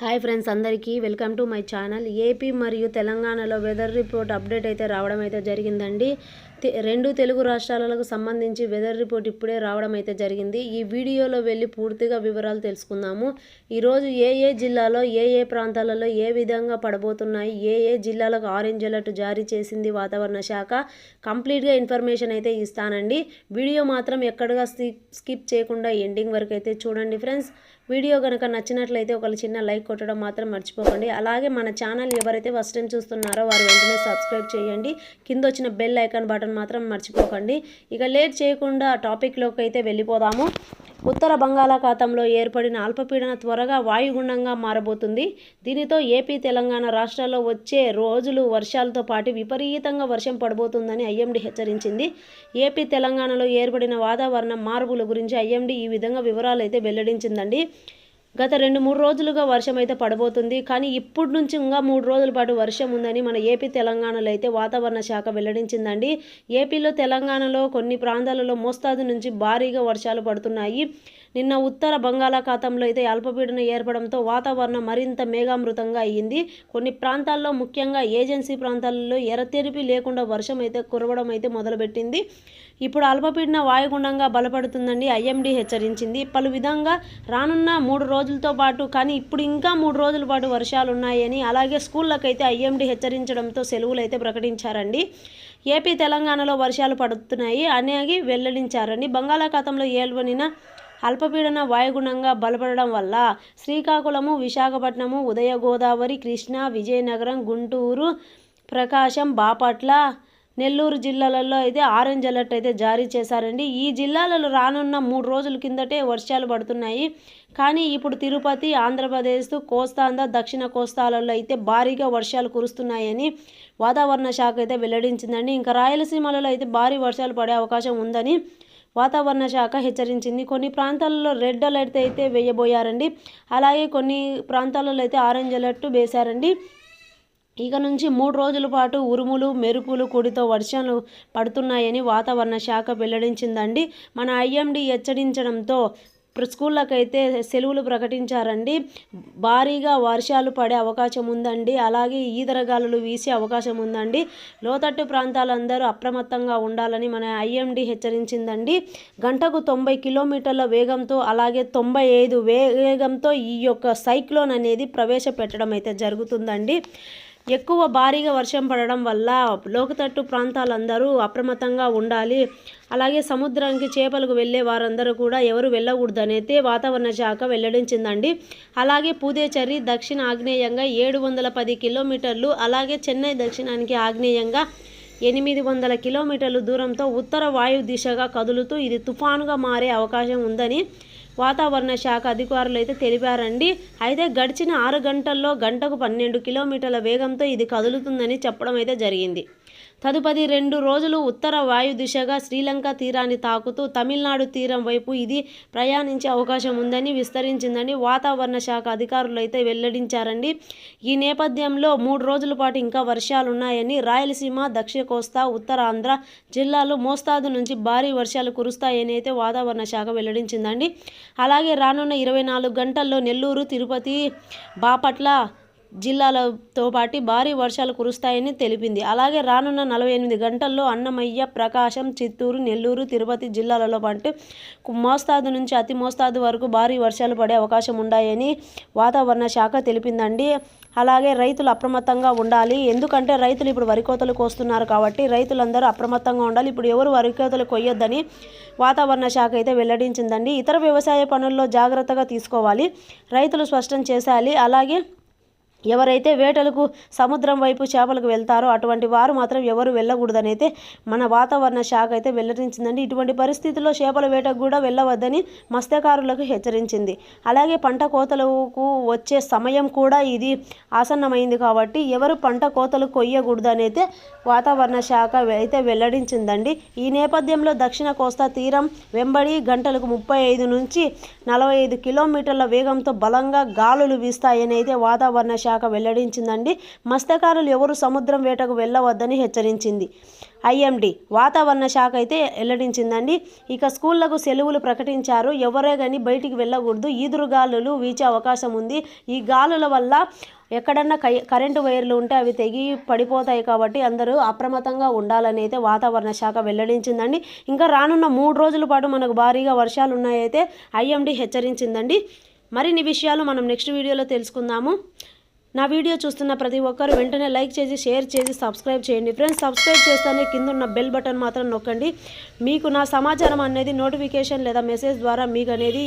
Hi friends, అందరికీ welcome to my channel. AP మరియు తెలంగాణలో వెదర్ రిపోర్ట్ అప్డేట్ అయితే రావడం అయితే జరిగిందండి. రెండు తెలుగు రాష్ట్రాలకు సంబంధించి వెదర్ రిపోర్ట్ ఇప్పుడే రావడం అయితే జరిగింది. ఈ వీడియోలో వెళ్ళి పూర్తిగా వివరాలు తెలుసుకుందాము. ఈరోజు ఏ జిల్లాలో ఏ ప్రాంతాలలో ఏ విధంగా పడబోతున్నాయి, ఏ జిల్లాలకు ఆరెంజ్ అలర్ట్ జారీ చేసింది వాతావరణ శాఖ, కంప్లీట్గా ఇన్ఫర్మేషన్ అయితే ఇస్తానండి. వీడియో మాత్రం ఎక్కడగా స్కిప్ చేయకుండా ఎండింగ్ వరకు అయితే చూడండి ఫ్రెండ్స్. వీడియో కనుక నచ్చినట్లయితే ఒక చిన్న లైక్ కొట్టడం మాత్రం మర్చిపోకండి. అలాగే మన ఛానల్ ఎవరైతే ఫస్ట్ టైం చూస్తున్నారో వారు వెంటనే సబ్స్క్రైబ్ చేయండి. కింద వచ్చిన బెల్ ఐకాన్ బటన్ మాత్రం మర్చిపోకండి. ఇక లేట్ చేయకుండా టాపిక్లోకి అయితే వెళ్ళిపోదాము. ఉత్తర బంగాళాఖాతంలో ఏర్పడిన అల్పపీడన త్వరగా వాయుగుండంగా మారబోతుంది. దీనితో ఏపీ తెలంగాణ రాష్ట్రాల్లో వచ్చే రోజులు వర్షాలతో పాటు విపరీతంగా వర్షం పడబోతుందని ఐఎండీ హెచ్చరించింది. ఏపీ తెలంగాణలో ఏర్పడిన వాతావరణ మార్పుల గురించి ఐఎండీ ఈ విధంగా వివరాలు అయితే వెల్లడించిందండి. గత 2-3 రోజులుగా వర్షం అయితే పడబోతుంది. కానీ ఇప్పటి నుంచి ఇంకా 3 రోజుల పాటు వర్షం ఉందని మన ఏపీ తెలంగాణలో అయితే వాతావరణ శాఖ వెల్లడించిందండి. ఏపీలో తెలంగాణలో కొన్ని ప్రాంతాలలో మోస్తాదు నుంచి భారీగా వర్షాలు పడుతున్నాయి. నిన్న ఉత్తర బంగాళాఖాతంలో అయితే అల్పపీడనం ఏర్పడంతో వాతావరణం మరింత మేఘామృతంగా అయ్యింది. కొన్ని ప్రాంతాల్లో ముఖ్యంగా ఏజెన్సీ ప్రాంతాలలో ఎరతెరిపి లేకుండా వర్షం అయితే కురవడం అయితే మొదలుపెట్టింది. ఇప్పుడు అల్పపీడన వాయుగుండంగా బలపడుతుందని ఐఎండీ హెచ్చరించింది. పలు విధంగా రానున్న 3 రోజులతో పాటు కానీ ఇప్పుడు ఇంకా 3 రోజుల పాటు వర్షాలు ఉన్నాయని, అలాగే స్కూళ్ళకైతే ఐఎండీ హెచ్చరించడంతో సెలవులు అయితే ప్రకటించారండి. ఏపీ తెలంగాణలో వర్షాలు పడుతున్నాయి అనేది వెల్లడించారండి. బంగాళాఖాతంలో ఏర్పడిన అల్పపీడన వాయుగుండంగా బలపడడం వల్ల శ్రీకాకుళము, విశాఖపట్నము, ఉదయ గోదావరి, కృష్ణా, విజయనగరం, గుంటూరు, ప్రకాశం, బాపట్ల, నెల్లూరు జిల్లాలలో అయితే ఆరెంజ్ అలర్ట్ అయితే జారీ చేశారండి. ఈ జిల్లాలలో రానున్న 3 రోజుల కిందటే వర్షాలు పడుతున్నాయి. కానీ ఇప్పుడు తిరుపతి, ఆంధ్రప్రదేశ్, కోస్తాంధ్ర, దక్షిణ కోస్తాలలో అయితే భారీగా వర్షాలు కురుస్తున్నాయని వాతావరణ శాఖ అయితే వెల్లడించిందండి. ఇంకా రాయలసీమలలో అయితే భారీ వర్షాలు పడే అవకాశం ఉందని వాతావరణ శాఖ హెచ్చరించింది. కొన్ని ప్రాంతాలలో రెడ్ అలర్ట్ అయితే వేయబోయారండి. అలాగే కొన్ని ప్రాంతాలలో అయితే ఆరెంజ్ అలర్ట్ వేశారండి. ఇక నుంచి 3 రోజుల పాటు ఉరుములు, మెరుపులు కూడితో వర్షాలు పడుతున్నాయని వాతావరణ శాఖ వెల్లడించిందండి. మన ఐఎండీ హెచ్చరించడంతో స్కూళ్ళకైతే సెలవులు ప్రకటించారండి. భారీగా వర్షాలు పడే అవకాశం ఉందండి. అలాగే ఈదరగాలులు వీసే అవకాశం ఉందండి. లోతట్టు ప్రాంతాలందరూ అప్రమత్తంగా ఉండాలని మన ఐఎండీ హెచ్చరించిందండి. గంటకు 90 కిలోమీటర్ల వేగంతో అలాగే 95 వేగంతో ఈ యొక్క సైక్లోన్ అనేది ప్రవేశపెట్టడం అయితే జరుగుతుందండి. ఎక్కువ భారీగా వర్షం పడడం వల్ల లోతట్టు ప్రాంతాలందరూ అప్రమత్తంగా ఉండాలి. అలాగే సముద్రానికి చేపలకు వెళ్ళే వారందరూ కూడా ఎవరు వెళ్ళకూడదనైతే వాతావరణ శాఖ వెల్లడించిందండి. అలాగే పుదుచ్చేరి దక్షిణ ఆగ్నేయంగా 710 కిలోమీటర్లు, అలాగే చెన్నై దక్షిణానికి ఆగ్నేయంగా 800 కిలోమీటర్లు దూరంతో ఉత్తర వాయు దిశగా కదులుతూ ఇది తుఫానుగా మారే అవకాశం ఉందని వాతావరణ శాఖ అధికారులు అయితే తెలిపారండి. అయితే గడిచిన 6 గంటల్లో గంటకు 12 కిలోమీటర్ల వేగంతో ఇది కదులుతుందని చెప్పడం అయితే జరిగింది. తదుపరి 2 రోజులు ఉత్తర వాయు దిశగా శ్రీలంక తీరాన్ని తాకుతూ తమిళనాడు తీరం వైపు ఇది ప్రయాణించే అవకాశం ఉందని విస్తరించిందని వాతావరణ శాఖ అధికారులు అయితే వెల్లడించారండి. ఈ నేపథ్యంలో 3 రోజుల పాటు ఇంకా వర్షాలున్నాయని, రాయలసీమ, దక్షిణ కోస్తా, ఉత్తరాంధ్ర జిల్లాలు మోస్తాదు నుంచి భారీ వర్షాలు కురుస్తాయని అయితే వాతావరణ శాఖ వెల్లడించిందండి. అలాగే రానున్న 24 గంటల్లో నెల్లూరు, తిరుపతి, బాపట్ల జిల్లాలతో పాటు భారీ వర్షాలు కురుస్తాయని తెలిపింది. అలాగే రానున్న 48 గంటల్లో అన్నమయ్య, ప్రకాశం, చిత్తూరు, నెల్లూరు, తిరుపతి జిల్లాలలో పాటు మోస్తాదు నుంచి అతి మోస్తాదు వరకు భారీ వర్షాలు పడే అవకాశం ఉన్నాయని వాతావరణ శాఖ తెలిపిందండి. అలాగే రైతులు అప్రమత్తంగా ఉండాలి. ఎందుకంటే రైతులు ఇప్పుడు వరికోతలు కోస్తున్నారు కాబట్టి రైతులందరూ అప్రమత్తంగా ఉండాలి. ఇప్పుడు ఎవరు వరికోతలు కొయ్యొద్దని వాతావరణ శాఖ అయితే వెల్లడించిందండి. ఇతర వ్యవసాయ పనుల్లో జాగ్రత్తగా తీసుకోవాలి, రైతులు స్పష్టం చేశాలి. అలాగే ఎవరైతే వేటలకు సముద్రం వైపు చేపలకు వెళ్తారో అటువంటి వారు మాత్రం ఎవరు వెళ్ళకూడదని అయితే మన వాతావరణ శాఖ అయితే వెల్లడించిందండి. ఇటువంటి పరిస్థితుల్లో చేపల వేటకు కూడా వెళ్ళవద్దని మత్స్యకారులకు హెచ్చరించింది. అలాగే పంట కోతలకు వచ్చే సమయం కూడా ఇది ఆసన్నమైంది కాబట్టి ఎవరు పంట కోతలు కొయ్యకూడదని అయితే వాతావరణ శాఖ అయితే వెల్లడించిందండి. ఈ నేపథ్యంలో దక్షిణ కోస్తా తీరం వెంబడి గంటలకు 35 నుంచి 45 కిలోమీటర్ల వేగంతో బలంగా గాలులు వీస్తాయని అయితే వాతావరణ శాఖ శాఖ వెల్లడించిందండి. మత్స్యకారులు ఎవరు సముద్రం వేటకు వెళ్ళవద్దని హెచ్చరించింది. IMD వాతావరణ శాఖ అయితే వెల్లడించిందండి. ఇక స్కూళ్లకు సెలవులు ప్రకటించారు. ఎవరే కానీ బయటికి వెళ్ళకూడదు. ఈదురుగాలులు వీచే అవకాశం ఉంది. ఈ గాలుల వల్ల ఎక్కడన్నా కరెంటు వైర్లు ఉంటే అవి తెగి పడిపోతాయి కాబట్టి అందరూ అప్రమత్తంగా ఉండాలని అయితే వాతావరణ శాఖ వెల్లడించిందండి. ఇంకా రానున్న 3 రోజుల పాటు మనకు భారీగా వర్షాలు ఉన్నాయైతే IMD హెచ్చరించిందండి. మరిన్ని విషయాలు మనం నెక్స్ట్ వీడియోలో తెలుసుకుందాము. నా వీడియో చూస్తున్న ప్రతి ఒక్కరు వెంటనే లైక్ చేసి షేర్ చేసి సబ్స్క్రైబ్ చేయండి ఫ్రెండ్స్. సబ్స్క్రైబ్ చేస్తేనే కింద ఉన్న బెల్ బటన్ మాత్రం నొక్కండి. మీకు నా సమాచారం అనేది నోటిఫికేషన్ లేదా మెసేజ్ ద్వారా మీకు అనేది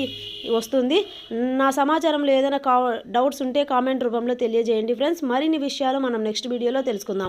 వస్తుంది. నా సమాచారంలో ఏదైనా డౌట్స్ ఉంటే కామెంట్ రూపంలో తెలియజేయండి ఫ్రెండ్స్. మరిన్ని విషయాలు మనం నెక్స్ట్ వీడియోలో తెలుసుకుందాం.